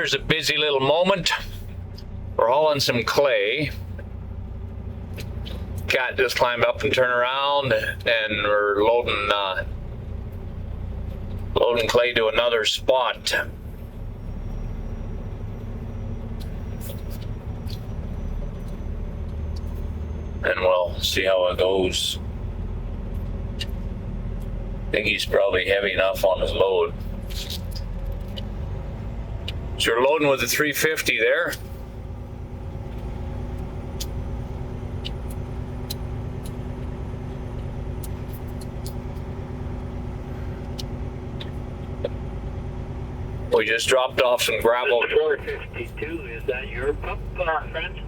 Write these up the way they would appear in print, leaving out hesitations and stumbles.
here's a busy little moment. We're hauling some clay. Cat just climbed up and turned around, and we're loading clay to another spot. And we'll see how it goes. I think he's probably heavy enough on his load. So you're loading with the 350 there. We just dropped off some gravel. 452, is that your pump, friend?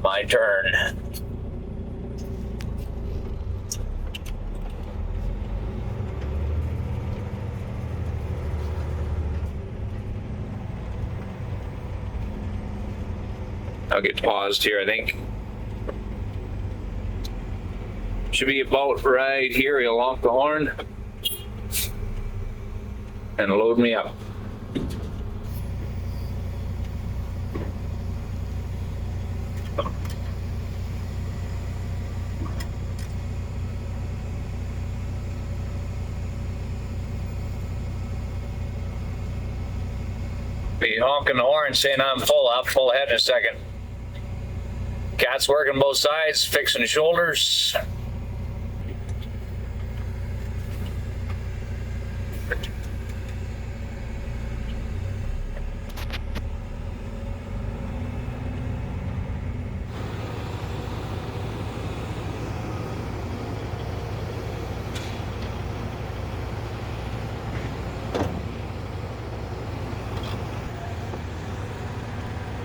My turn. I'll get paused here, I think. Should be about right here. He'll lock the horn and load me up. Be honking the horn saying I'm full. I'll pull ahead in a second. Cat's working both sides, fixing shoulders.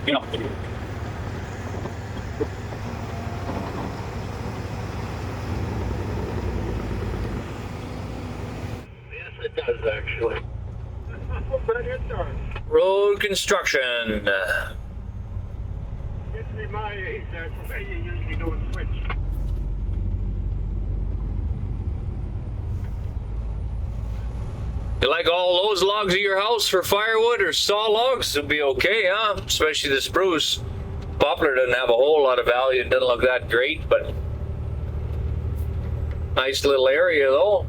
Yeah. Yes, it does, actually. Road construction. Gets me my age, that's the way you usually do a switch. You like all those logs of your house for firewood or saw logs? It'll be okay, huh? Especially the spruce. Poplar doesn't have a whole lot of value. It doesn't look that great, but nice little area though.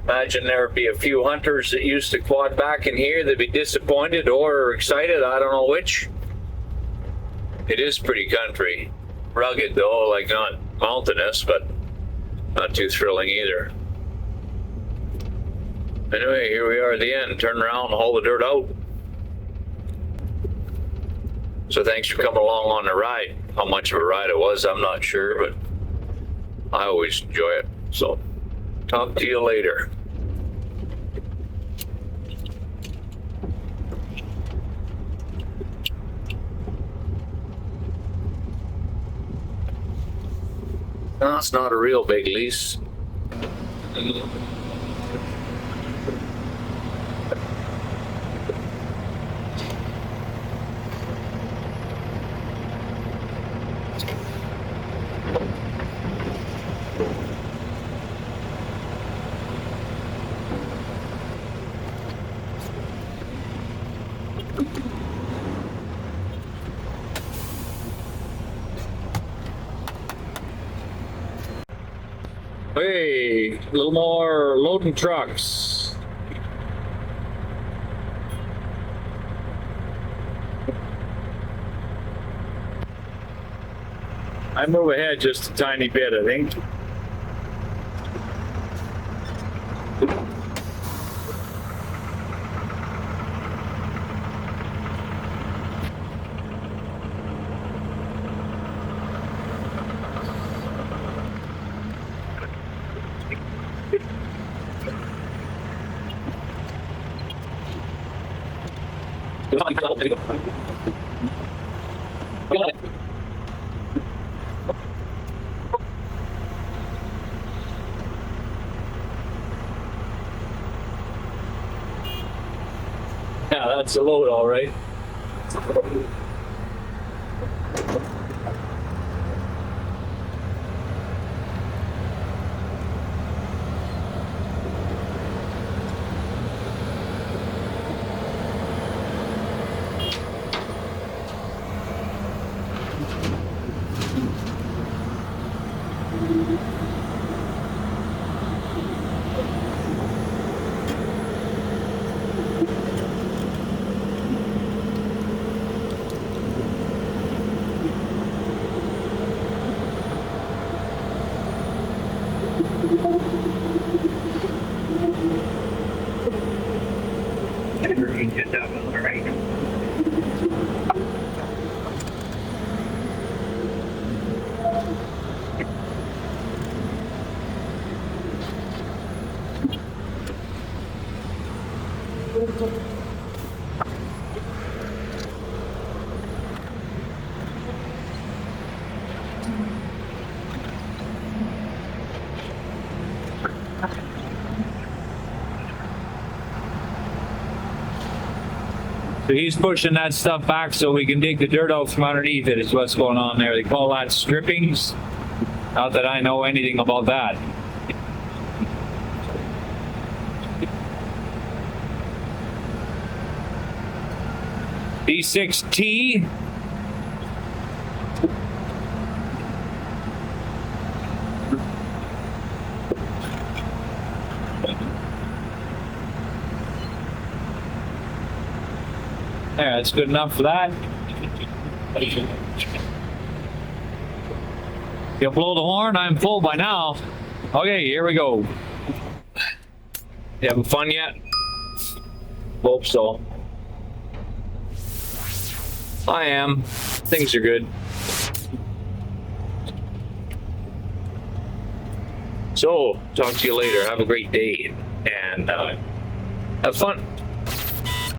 Imagine there'd be a few hunters that used to quad back in here that'd be disappointed or excited. I don't know which. It is pretty country. Rugged though, like not mountainous, but not too thrilling either. Anyway, here we are at the end. Turn around and haul the dirt out. So thanks for coming along on the ride. How much of a ride it was, I'm not sure, but I always enjoy it. So talk to you later. No, it's not a real big lease. Hey, a little more loading trucks. I move ahead just a tiny bit, I think. Yeah, that's a load, all right. You can get that one right. So he's pushing that stuff back so we can dig the dirt out from underneath it is what's going on there. They call that strippings. Not that I know anything about that. D6T. There, that's good enough for that. You blow the horn, I'm full by now. Okay, here we go. You having fun yet? Hope so. I am. Things are good. So, talk to you later. Have a great day. And have fun.